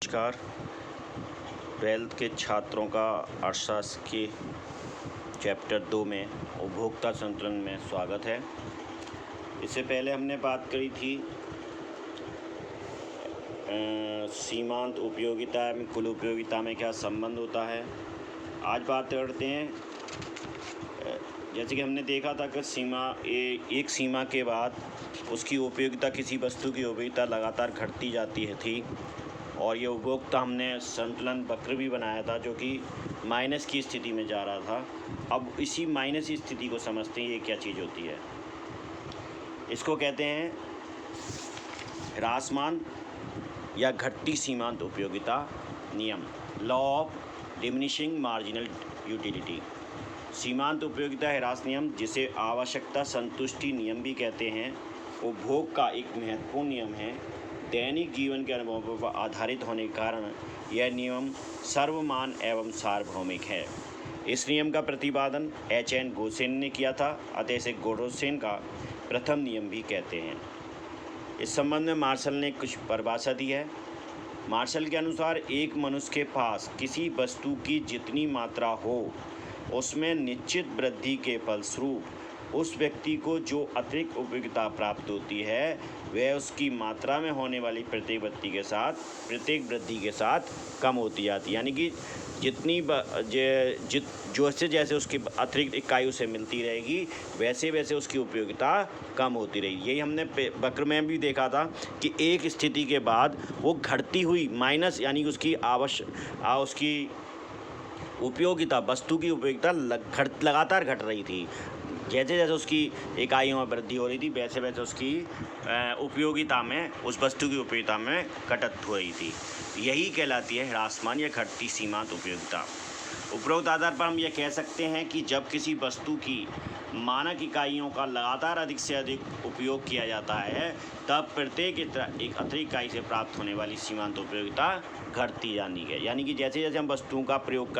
नमस्कार। 12th के छात्रों का अर्थशास्त्र के चैप्टर 2 में उपभोक्ता संतुलन में स्वागत है। इससे पहले हमने बात करी थी सीमांत उपयोगिता में कुल उपयोगिता में क्या संबंध होता है। आज बात करते हैं, जैसे कि हमने देखा था कि एक सीमा के बाद उसकी उपयोगिता, किसी वस्तु की उपयोगिता लगातार घटती जाती है थी, और ये उपभोक्ता हमने संतुलन वक्र भी बनाया था जो कि माइनस की स्थिति में जा रहा था। अब इसी माइनस की स्थिति को समझते हैं, ये क्या चीज़ होती है। इसको कहते हैं ह्रासमान या घटती सीमांत उपयोगिता नियम, law of diminishing marginal utility. सीमांत उपयोगिता ह्रास नियम, जिसे आवश्यकता संतुष्टि नियम भी कहते हैं, उपभोग का एक महत्वपूर्ण नियम है। दैनिक जीवन के अनुभवों पर आधारित होने के कारण यह नियम सर्वमान्य एवं सार्वभौमिक है। इस नियम का प्रतिपादन H.N. गोसेन ने किया था, अतः इसे गोसेन का प्रथम नियम भी कहते हैं। इस संबंध में मार्शल ने कुछ परिभाषा दी है। मार्शल के अनुसार एक मनुष्य के पास किसी वस्तु की जितनी मात्रा हो, उसमें निश्चित वृद्धि के फलस्वरूप उस व्यक्ति को जो अतिरिक्त उपयोगिता प्राप्त होती है, वह उसकी मात्रा में होने वाली प्रत्येक वृद्धि के साथ कम होती जाती है। यानी कि जितनी जैसे उसकी अतिरिक्त इकाई उसे मिलती रहेगी, वैसे वैसे उसकी उपयोगिता कम होती रहेगी। यही हमने वक्र में भी देखा था कि एक स्थिति के बाद वो घटती हुई माइनस, यानी कि उसकी उपयोगिता, वस्तु की उपयोगिता लगातार घट रही थी। जैसे जैसे उसकी इकाइयों में वृद्धि हो रही थी, वैसे वैसे उसकी उपयोगिता में, उस वस्तु की उपयोगिता में कटौती हो रही थी। यही कहलाती है ह्रासमान या घटती सीमांत उपयोगिता। उपरोक्त आधार पर हम यह कह सकते हैं कि जब किसी वस्तु की मानक इकाइयों का लगातार अधिक से अधिक उपयोग किया जाता है, तब प्रत्येक एक अतिरिक्त इकाई से प्राप्त होने वाली सीमांत उपयोगिता घटती जानी है। यानी कि जैसे जैसे हम वस्तुओं का प्रयोग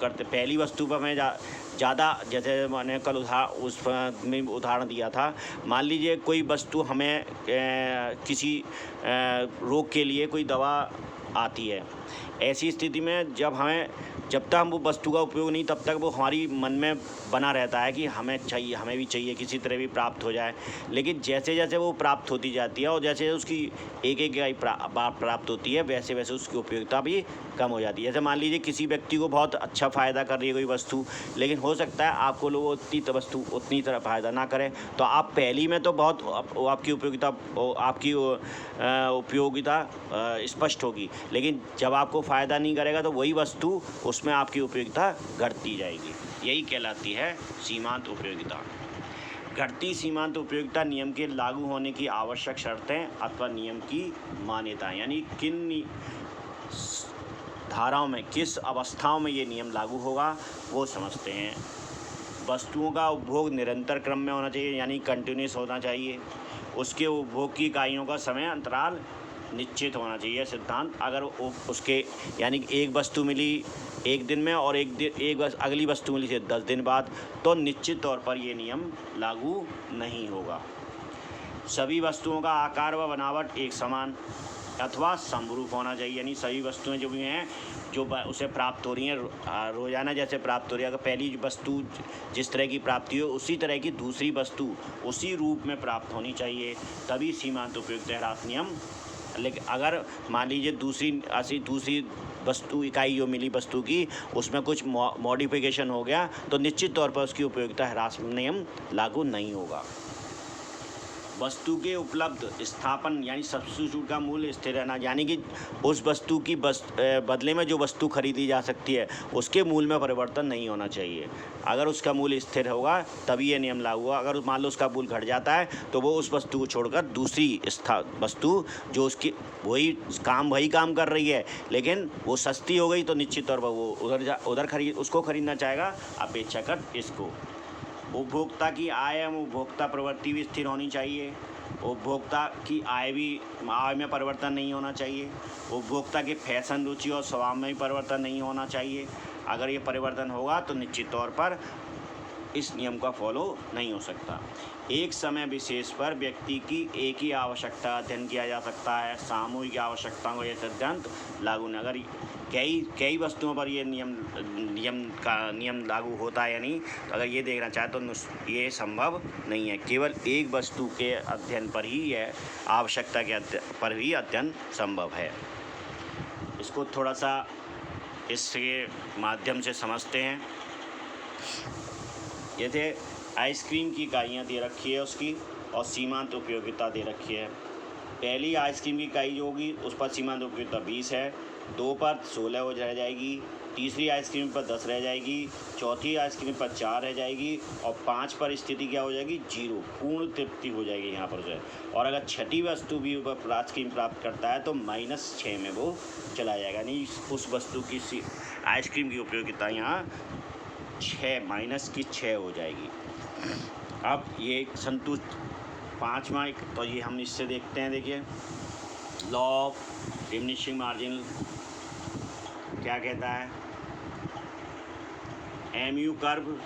करते, पहली वस्तु पर हमें ज़्यादा, जैसे मैंने कल उदाहरण दिया था, मान लीजिए कोई वस्तु हमें किसी रोग के लिए कोई दवा आती है। ऐसी स्थिति में जब तक हम वो वस्तु का उपयोग नहीं, तब तक वो हमारी मन में बना रहता है कि हमें भी चाहिए, किसी तरह भी प्राप्त हो जाए। लेकिन जैसे जैसे वो प्राप्त होती जाती है और जैसे उसकी एक इकाई प्राप्त होती है, वैसे वैसे उसकी उपयोगिता भी कम हो जाती है। जैसे मान लीजिए किसी व्यक्ति को बहुत अच्छा फ़ायदा कर रही है कोई वस्तु, लेकिन हो सकता है आपको लोग उतनी तरह फ़ायदा ना करें, तो आप पहली में तो बहुत आपकी उपयोगिता स्पष्ट होगी, लेकिन जब आपको फ़ायदा नहीं करेगा तो वही वस्तु, उसमें आपकी उपयोगिता घटती जाएगी। यही कहलाती है सीमांत उपयोगिता। घटती सीमांत उपयोगिता नियम के लागू होने की आवश्यक शर्तें अथवा नियम की मान्यता, यानी किन धाराओं में, किस अवस्थाओं में ये नियम लागू होगा, वो समझते हैं। वस्तुओं का उपभोग निरंतर क्रम में होना चाहिए, यानी कंटिन्यूस होना चाहिए। उसके उपभोग की इकाइयों का समय अंतराल निश्चित होना चाहिए। सिद्धांत, अगर उसके, यानी कि एक वस्तु मिली एक दिन में और अगली वस्तु मिली से 10 दिन बाद, तो निश्चित तौर पर ये नियम लागू नहीं होगा। सभी वस्तुओं का आकार व बनावट एक समान अथवा समरूप होना चाहिए, यानी सभी वस्तुएं जो भी हैं, जो उसे प्राप्त हो रही हैं रोज़ाना, जैसे प्राप्त हो रही है, अगर पहली वस्तु जिस तरह की प्राप्ति हो, उसी तरह की दूसरी वस्तु उसी रूप में प्राप्त होनी चाहिए, तभी सीमांत उपयोगिता ह्रास नियम। लेकिन अगर मान लीजिए दूसरी वस्तु इकाई जो मिली वस्तु की, उसमें कुछ मॉडिफिकेशन हो गया, तो निश्चित तौर पर उसकी उपयोगिता ह्रास नियम लागू नहीं होगा। वस्तु के उपलब्ध स्थापन, यानी सब्स्टिट्यूट का मूल्य स्थिर रहना, यानी कि उस वस्तु की बदले में जो वस्तु खरीदी जा सकती है, उसके मूल्य में परिवर्तन नहीं होना चाहिए। अगर उसका मूल्य स्थिर होगा तभी ये नियम लागू होगा। अगर मान लो उसका मूल्य घट जाता है, तो वो उस वस्तु को छोड़कर दूसरी वस्तु जो उसकी वही काम कर रही है, लेकिन वो सस्ती हो गई, तो निश्चित तौर पर वो उसको खरीदना चाहेगा अपेक्षाकृत इसको। उपभोक्ता की आय एवं उपभोक्ता प्रवृत्ति भी स्थिर होनी चाहिए। उपभोक्ता की आय में परिवर्तन नहीं होना चाहिए। उपभोक्ता के फैशन, रुचि और स्वभाव में भी परिवर्तन नहीं होना चाहिए। अगर ये परिवर्तन होगा तो निश्चित तौर पर इस नियम का फॉलो नहीं हो सकता। एक समय विशेष पर व्यक्ति की एक ही आवश्यकता अध्ययन किया जा सकता है, सामूहिक आवश्यकताओं का यह सिद्धांत लागू नहीं। अगर कई वस्तुओं पर ये नियम लागू होता है या नहीं, तो अगर ये देखना चाहे तो ये संभव नहीं है। केवल एक वस्तु के अध्ययन पर ही यह आवश्यकता के पर ही अध्ययन संभव है। इसको थोड़ा सा इसके माध्यम से समझते हैं। जैसे आइसक्रीम की इकाइयाँ दे रखी है उसकी, और सीमांत उपयोगिता दे रखी है। पहली आइसक्रीम की इकाई जो होगी उस पर सीमांत उपयोगिता 20 है, 2 पर 16 हो रह जाएगी, तीसरी आइसक्रीम पर 10 रह जाएगी, चौथी आइसक्रीम पर 4 रह जाएगी, और 5 पर स्थिति क्या हो जाएगी, 0, पूर्ण तृप्ति हो जाएगी यहाँ पर जो है। और अगर छठी वस्तु भी आइसक्रीम प्राप्त करता है तो -6 में वो चला जाएगा, यानी उस वस्तु की आइसक्रीम की उपयोगिता यहाँ 6 हो जाएगी। अब ये संतुष्ट 5वां तो ये हम इससे देखते हैं। देखिए लॉ ऑफ डिमिनिशिंग मार्जिन क्या कहता है, MU कर्व,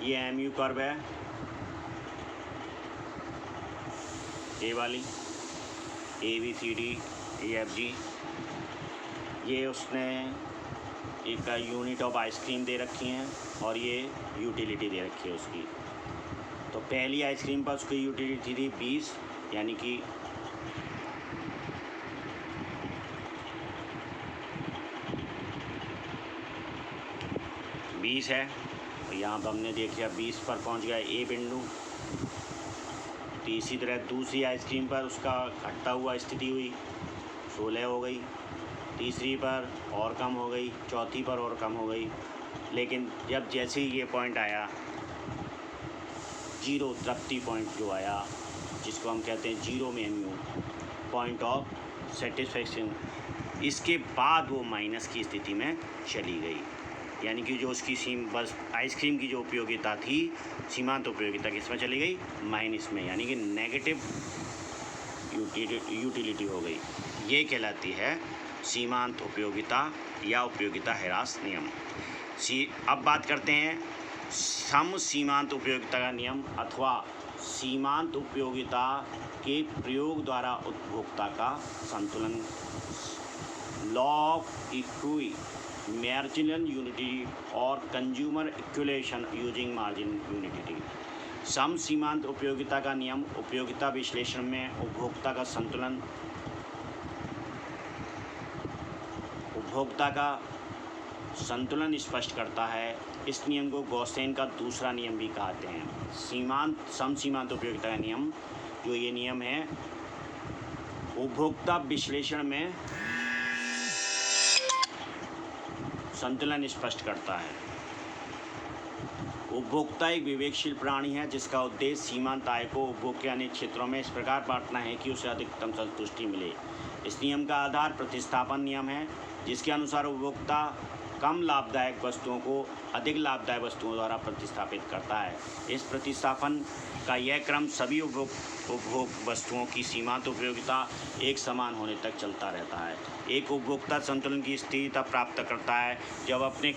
ये MU कर्व है, ये वाली ABCDEFG, ये उसने एक यूनिट ऑफ आइसक्रीम दे रखी हैं और ये यूटिलिटी दे रखी है उसकी। तो पहली आइसक्रीम पर उसकी यूटिलिटी थी 20, यानी कि है। तो यहाँ पर हमने देख लिया 20 पर पहुँच गया A बिंदु। तो इसी तरह दूसरी आइसक्रीम पर उसका घटता हुआ स्थिति हुई, 16 हो गई, तीसरी पर और कम हो गई, चौथी पर और कम हो गई। लेकिन जब जैसे ही ये पॉइंट आया 0 तृप्ति पॉइंट जो आया, जिसको हम कहते हैं 0 में MU पॉइंट ऑफ सेटिस्फैक्शन, इसके बाद वो माइनस की स्थिति में चली गई। यानी कि जो उसकी बस आइसक्रीम की जो उपयोगिता थी, सीमांत उपयोगिता किस में चली गई, माइनस में, यानी कि नेगेटिव यूटिलिटी हो गई। ये कहलाती है सीमांत उपयोगिता या उपयोगिता ह्रास नियम। अब बात करते हैं सम सीमांत उपयोगिता का नियम अथवा सीमांत उपयोगिता के प्रयोग द्वारा उपभोक्ता का संतुलन। Law of equi marginal unity और कंज्यूमर इक्विलेशन यूजिंग मार्जिन यूनिटी। सम सीमांत उपयोगिता का नियम उपयोगिता विश्लेषण में उपभोक्ता का संतुलन स्पष्ट करता है। इस नियम को गॉसेन का दूसरा नियम भी कहते हैं। सम सीमांत उपयोगिता का नियम जो ये नियम है, उपभोक्ता विश्लेषण में संतुलन स्पष्ट करता है। उपभोक्ता एक विवेकशील प्राणी है जिसका उद्देश्य सीमांत आय को उपभोग के अन्य क्षेत्रों में इस प्रकार बांटना है कि उसे अधिकतम संतुष्टि मिले। इस नियम का आधार प्रतिस्थापन नियम है, जिसके अनुसार उपभोक्ता कम लाभदायक वस्तुओं को अधिक लाभदायक वस्तुओं द्वारा प्रतिस्थापित करता है। इस प्रतिस्थापन का यह क्रम सभी उपभोग वस्तुओं की सीमांत उपयोगिता एक समान होने तक चलता रहता है। एक उपभोक्ता संतुलन की स्थिति तब प्राप्त करता है जब अपने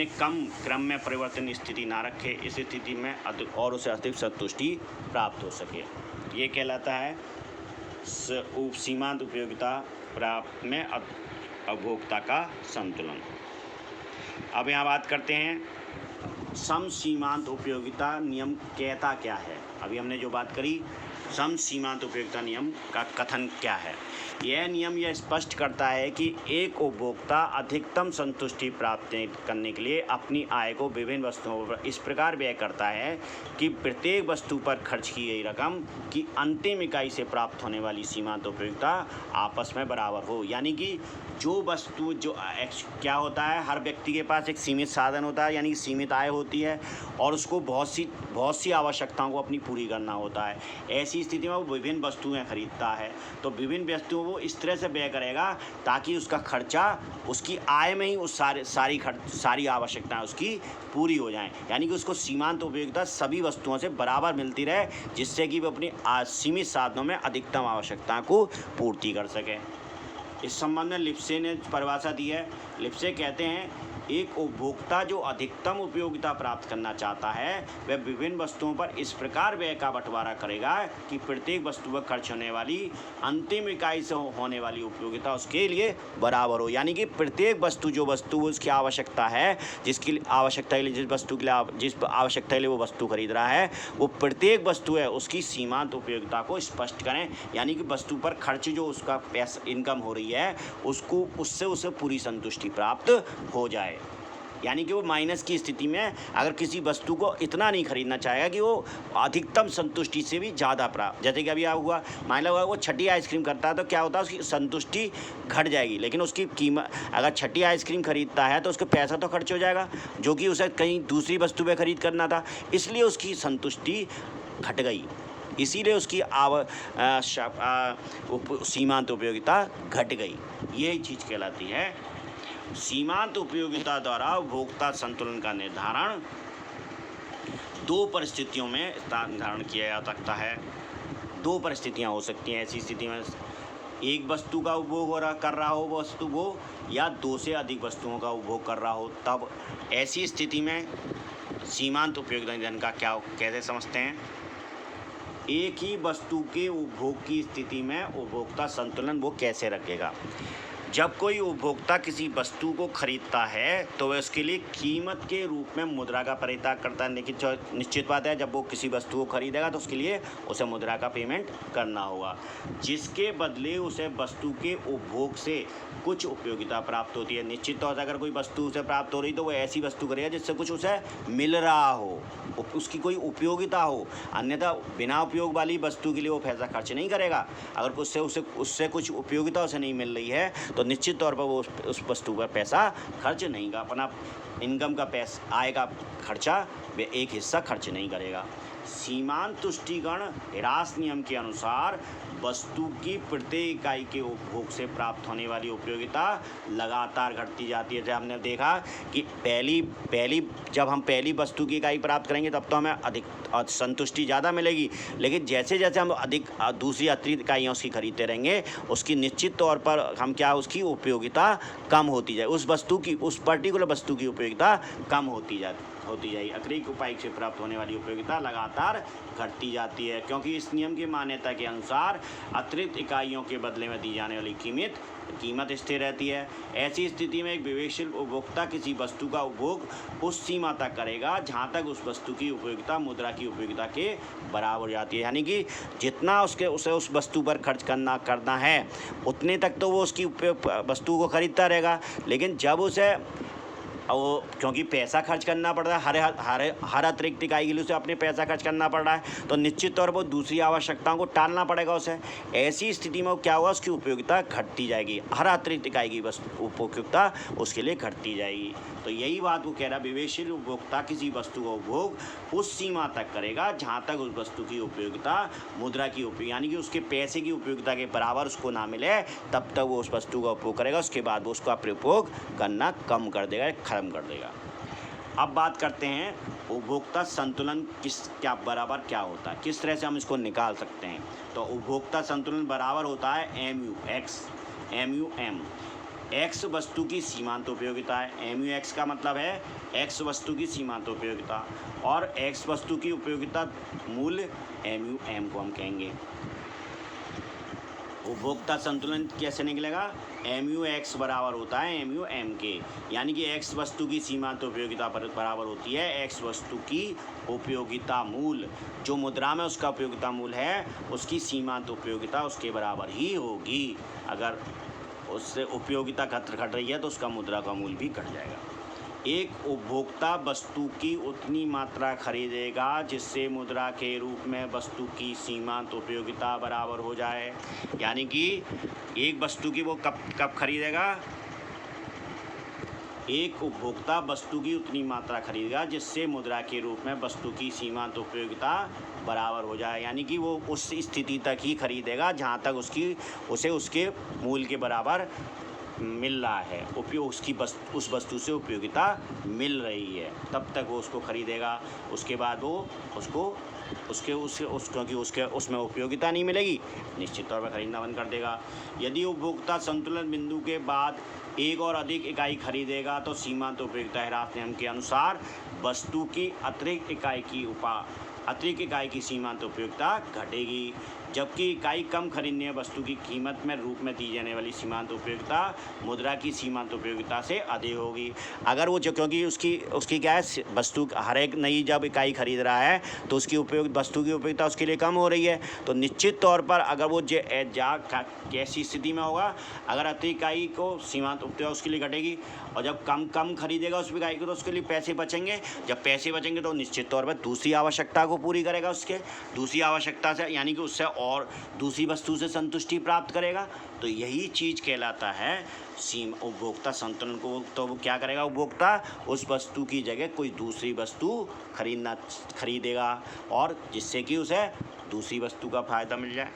कम क्रम में परिवर्तन स्थिति ना रखे, इस स्थिति में और उसे अधिक संतुष्टि प्राप्त हो सके। ये कहलाता है सीमांत उपयोगिता प्राप्त में उपभोक्ता का संतुलन। अब यहाँ बात करते हैं सम सीमांत उपयोगिता नियम कहता क्या है। अभी हमने जो बात करी सम सीमांत उपयोगिता नियम का कथन क्या है। यह नियम यह स्पष्ट करता है कि एक उपभोक्ता अधिकतम संतुष्टि प्राप्त करने के लिए अपनी आय को विभिन्न वस्तुओं पर इस प्रकार व्यय करता है कि प्रत्येक वस्तु पर खर्च की गई रकम की अंतिम इकाई से प्राप्त होने वाली सीमांत उपयोगिता आपस में बराबर हो। यानी कि जो वस्तु क्या होता है, हर व्यक्ति के पास एक सीमित साधन होता है, यानी सीमित आय होती है और उसको बहुत सी आवश्यकताओं को अपनी पूरी करना होता है। ऐसी स्थिति में वो विभिन्न वस्तुएं खरीदता है, तो विभिन्न वस्तुओं वो इस तरह से व्यय करेगा ताकि उसका खर्चा उसकी आय में ही उस सारी आवश्यकताएं उसकी पूरी हो जाएं। यानी कि उसको सीमांत उपयोगिता सभी वस्तुओं से बराबर मिलती रहे, जिससे कि वो अपनी सीमित साधनों में अधिकतम आवश्यकताओं को पूर्ति कर सके। इस संबंध में लिप्से ने परिभाषा दी है। लिप्से कहते हैं एक उपभोक्ता जो अधिकतम उपयोगिता प्राप्त करना चाहता है वह विभिन्न वस्तुओं पर इस प्रकार व्यय का बंटवारा करेगा कि प्रत्येक वस्तु पर खर्च होने वाली अंतिम इकाई से होने वाली उपयोगिता उसके लिए बराबर हो। यानी कि प्रत्येक वस्तु जो वस्तु उसकी आवश्यकता है, जिसकी आवश्यकता के लिए जिस आवश्यकता के लिए वो वस्तु खरीद रहा है, वो प्रत्येक वस्तु है उसकी सीमांत उपयोगिता को स्पष्ट करें। यानी कि वस्तु पर खर्च जो उसका पैसा इनकम हो रही है उसको उससे उसे पूरी संतुष्टि प्राप्त हो जाए। यानी कि वो माइनस की स्थिति में अगर किसी वस्तु को इतना नहीं खरीदना चाहेगा कि वो अधिकतम संतुष्टि से भी ज़्यादा प्राप्त, जैसे कि अभी हुआ मान लो वो छठी आइसक्रीम करता है तो क्या होता है उसकी संतुष्टि घट जाएगी, लेकिन उसकी कीमत अगर छठी आइसक्रीम खरीदता है तो उसका पैसा तो खर्च हो जाएगा जो कि उसे कहीं दूसरी वस्तु पे खरीद करना था, इसलिए उसकी संतुष्टि घट गई, इसीलिए उसकी सीमांत उपयोगिता घट गई। यही चीज़ कहलाती है सीमांत उपयोगिता द्वारा उपभोक्ता संतुलन का निर्धारण। दो परिस्थितियों में निर्धारण किया जा सकता है। दो परिस्थितियां हो सकती हैं ऐसी स्थिति में, एक वस्तु का उपभोग कर रहा हो वस्तु वो, या दो से अधिक वस्तुओं का उपभोग कर रहा हो, तब ऐसी स्थिति में सीमांत उपयोगिता निर्धारण का क्या कैसे समझते हैं। एक ही वस्तु के उपभोग की स्थिति में उपभोक्ता संतुलन वो कैसे रखेगा। जब कोई उपभोक्ता किसी वस्तु को खरीदता है तो वह उसके लिए कीमत के रूप में मुद्रा का परित्याग करता है। लेकिन निश्चित बात है जब वो किसी वस्तु को खरीदेगा तो उसके लिए उसे मुद्रा का पेमेंट करना होगा, जिसके बदले उसे वस्तु के उपभोग से कुछ उपयोगिता प्राप्त होती है। निश्चित तौर से अगर कोई वस्तु उसे प्राप्त हो रही तो वो ऐसी वस्तु करेगा जिससे कुछ उसे मिल रहा हो, उसकी कोई उपयोगिता हो, अन्यथा बिना उपयोग वाली वस्तु के लिए वो पैसा खर्च नहीं करेगा। अगर उससे कुछ उपयोगिता उसे नहीं मिल रही है तो निश्चित तौर पर वो उस वस्तु पर पैसा खर्च नहीं का अपना इनकम का पैसा आय का खर्चा वे एक हिस्सा खर्च नहीं करेगा। सीमांत तुष्टिकरण ह्रास नियम के अनुसार वस्तु की प्रत्येक इकाई के उपभोग से प्राप्त होने वाली उपयोगिता लगातार घटती जाती है। जब हमने देखा कि पहली जब हम पहली वस्तु की इकाई प्राप्त करेंगे तब तो हमें अधिक संतुष्टि ज़्यादा मिलेगी, लेकिन जैसे जैसे हम अधिक दूसरी अतिरिक्त इकाइयाँ उसकी खरीदते रहेंगे उसकी निश्चित तौर पर हम क्या उसकी उपयोगिता कम होती जाए, उस वस्तु की उस पर्टिकुलर वस्तु की उपयोगिता कम होती जाएगी। अतिरिक्त उपाय से प्राप्त होने वाली उपयोगिता लगातार घटती जाती है, क्योंकि इस नियम की मान्यता के अनुसार अतिरिक्त इकाइयों के बदले में दी जाने वाली कीमत स्थिर रहती है। ऐसी स्थिति में एक विवेकशील उपभोक्ता किसी वस्तु का उपभोग उस सीमा तक करेगा जहाँ तक उस वस्तु की उपयोगिता मुद्रा की उपयोगिता के बराबर हो जाती है। यानी कि जितना उसे उस वस्तु पर खर्च करना है उतने तक तो वो उसकी वस्तु को खरीदता रहेगा, लेकिन जब उसे वो क्योंकि पैसा खर्च करना पड़ रहा है, हर अतिरिक्त इकाई के लिए उसे अपने पैसा खर्च करना पड़ रहा है, तो निश्चित तौर पर दूसरी आवश्यकताओं को टालना पड़ेगा उसे। ऐसी स्थिति में क्या होगा उसकी उपयोगिता घटती जाएगी, हर अतिरिक्त इकाई की उपयोगिता उसके लिए घटती जाएगी। तो यही बात वो कह रहा है, विवेकशील उपभोक्ता किसी वस्तु का उपभोग उस सीमा तक करेगा जहाँ तक उस वस्तु की उपयोगिता मुद्रा की उपयोग यानी कि उसके पैसे की उपयोगिता के बराबर उसको ना मिले तब तक वो उस वस्तु का उपयोग करेगा, उसके बाद वो उसका उपयोग करना कम कर देगा, खत्म कर देगा। अब बात करते हैं उपभोक्ता संतुलन क्या होता है, किस तरह से हम इसको निकाल सकते हैं। तो उपभोक्ता संतुलन बराबर होता है MU एक्स वस्तु की सीमांत उपयोगिता है। MU(x) का मतलब है एक्स वस्तु की सीमांत उपयोगिता, और एक्स वस्तु की उपयोगिता मूल्य MU(m) को हम कहेंगे। उपभोक्ता संतुलन कैसे निकलेगा, MU(x) बराबर होता है MU(m) के, यानी कि एक्स वस्तु की सीमांत उपयोगिता बराबर होती है एक्स वस्तु की उपयोगिता मूल्य, जो मुद्रा में उसका उपयोगिता मूल्य है उसकी सीमांत उपयोगिता उसके बराबर ही होगी। अगर उससे उपयोगिता घट रही है तो उसका मुद्रा का मूल्य भी घट जाएगा। एक उपभोक्ता वस्तु की उतनी मात्रा खरीदेगा जिससे मुद्रा के रूप में वस्तु की सीमांत उपयोगिता बराबर हो जाए। यानी कि एक वस्तु की वो कब खरीदेगा, एक उपभोक्ता वस्तु की उतनी मात्रा खरीदेगा जिससे मुद्रा के रूप में वस्तु की सीमांत उपयोगिता बराबर हो जाए। यानी कि वो उस स्थिति तक ही खरीदेगा जहाँ तक उसे उसके मूल्य के बराबर मिल रहा है, उस वस्तु से उपयोगिता मिल रही है, तब तक वो उसको खरीदेगा। उसके बाद वो उसको क्योंकि उसके उसमें उपयोगिता नहीं मिलेगी, निश्चित तौर पर खरीदना बंद कर देगा। यदि उपभोक्ता संतुलन बिंदु के बाद एक और अधिक इकाई खरीदेगा तो सीमांत उपयोगिता ह्रास नियम के अनुसार वस्तु की अतिरिक्त इकाई की सीमांत उपयोगिता घटेगी, जबकि इकाई कम खरीदने वस्तु की कीमत में रूप में दी जाने वाली सीमांत उपयोगिता मुद्रा की सीमांत उपयोगिता से अधिक होगी। अगर वो क्योंकि उसकी क्या है, वस्तु हर एक नई जब इकाई खरीद रहा है तो उसकी वस्तु की उपयोगिता उसके लिए कम हो रही है, तो निश्चित तौर पर अगर वो कैसी स्थिति में होगा, अगर अतिरिक्त इकाई को सीमांत उपयोगिता उसके लिए घटेगी, और जब कम खरीदेगा उस इकाई को तो उसके लिए पैसे बचेंगे। जब पैसे बचेंगे तो निश्चित तौर पर दूसरी आवश्यकता को पूरी करेगा, दूसरी आवश्यकता से, यानी कि उससे और दूसरी वस्तु से संतुष्टि प्राप्त करेगा। तो यही चीज़ कहलाता है उपभोक्ता संतुलन को। तो वो क्या करेगा, उपभोक्ता उस वस्तु की जगह कोई दूसरी वस्तु खरीदेगा, और जिससे कि उसे दूसरी वस्तु का फायदा मिल जाए।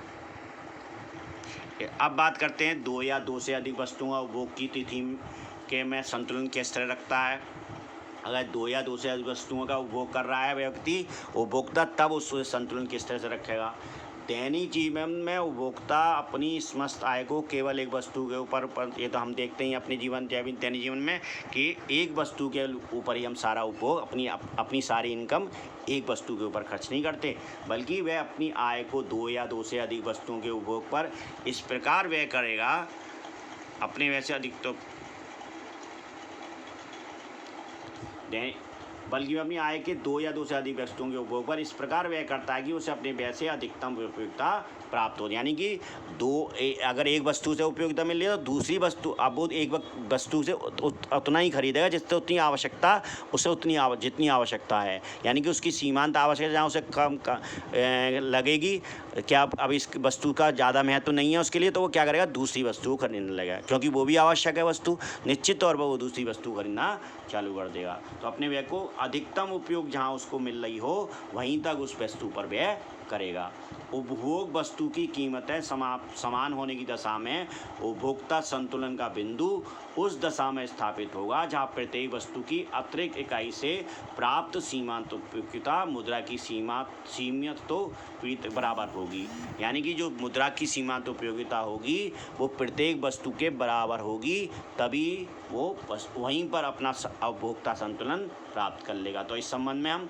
अब बात करते हैं दो या दो से अधिक वस्तुओं का उपभोग की तिथि के में संतुलन किस तरह रखता है। अगर दो या दो से अधिक वस्तुओं का उपभोग कर रहा है व्यक्ति, उपभोक्ता, तब उस संतुलन किस तरह से रखेगा। दैनिक जीवन में उपभोक्ता अपनी समस्त आय को केवल एक वस्तु के ऊपर, ये तो हम देखते हैं अपने दैनिक जीवन में कि एक वस्तु के ऊपर ही हम सारा उपभोग, अपनी सारी इनकम एक वस्तु के ऊपर खर्च नहीं करते, बल्कि वह अपनी आय को दो या दो से अधिक वस्तुओं के उपभोग पर इस प्रकार व्यय करेगा, अपने वैसे अधिक तो बल्कि अपनी आय के दो या दो से अधिक वस्तुओं के उपभोग पर इस प्रकार व्यय करता है कि उसे अपने व्यय से अधिकतम उपयोगिता प्राप्त हो। यानी कि अगर एक वस्तु से उपयोगिता मिल रही है तो दूसरी वस्तु, अब वो एक वस्तु से उतना ही खरीदेगा जिससे उतनी आवश्यकता, उसे जितनी आवश्यकता है, यानी कि उसकी सीमांत आवश्यकता जहाँ उसे कम लगेगी, क्या अब इस वस्तु का ज़्यादा महत्व नहीं है उसके लिए, तो वो क्या करेगा, दूसरी वस्तु खरीदने लगेगा, क्योंकि वो भी आवश्यक है वस्तु, निश्चित तौर पर वो दूसरी वस्तु खरीदना चालू कर देगा। तो अपने व्यय को अधिकतम उपयोग जहाँ उसको मिल रही हो वहीं तक उस वस्तु पर व्यय करेगा। उपभोग वस्तु की कीमतें समान होने की दशा में उपभोक्ता संतुलन का बिंदु उस दशा में स्थापित होगा जहाँ प्रत्येक वस्तु की अतिरिक्त इकाई से प्राप्त सीमांत उपयोगिता मुद्रा की सीमित तो बराबर होगी। यानी कि जो मुद्रा की सीमांत उपयोगिता होगी वो प्रत्येक वस्तु के बराबर होगी, तभी वो वहीं पर अपना उपभोक्ता संतुलन प्राप्त कर लेगा। तो इस संबंध में हम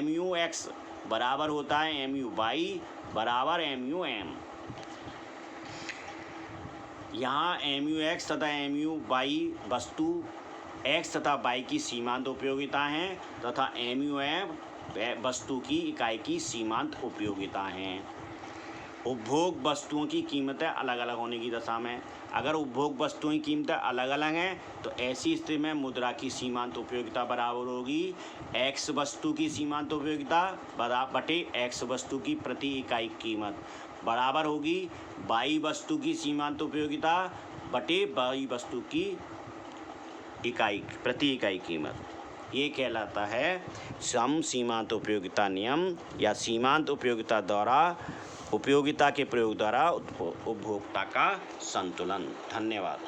MUX बराबर होता है MUY बराबर MUM। यहाँ MUX तथा MUY वस्तु X तथा Y की सीमांत उपयोगिता हैं तथा MUM वस्तु की इकाई की सीमांत उपयोगिता हैं। उपभोग वस्तुओं की कीमतें अलग अलग होने की दशा में, अगर उपभोग वस्तुओं की कीमतें अलग अलग हैं तो ऐसी स्थिति में मुद्रा की सीमांत उपयोगिता बराबर होगी X वस्तु की सीमांत उपयोगिता बटे X वस्तु की प्रति इकाई कीमत बराबर होगी Y वस्तु की सीमांत उपयोगिता बटे Y वस्तु की प्रति इकाई कीमत। ये कहलाता है सम सीमांत उपयोगिता नियम या सीमांत उपयोगिता के प्रयोग द्वारा उपभोक्ता का संतुलन। धन्यवाद।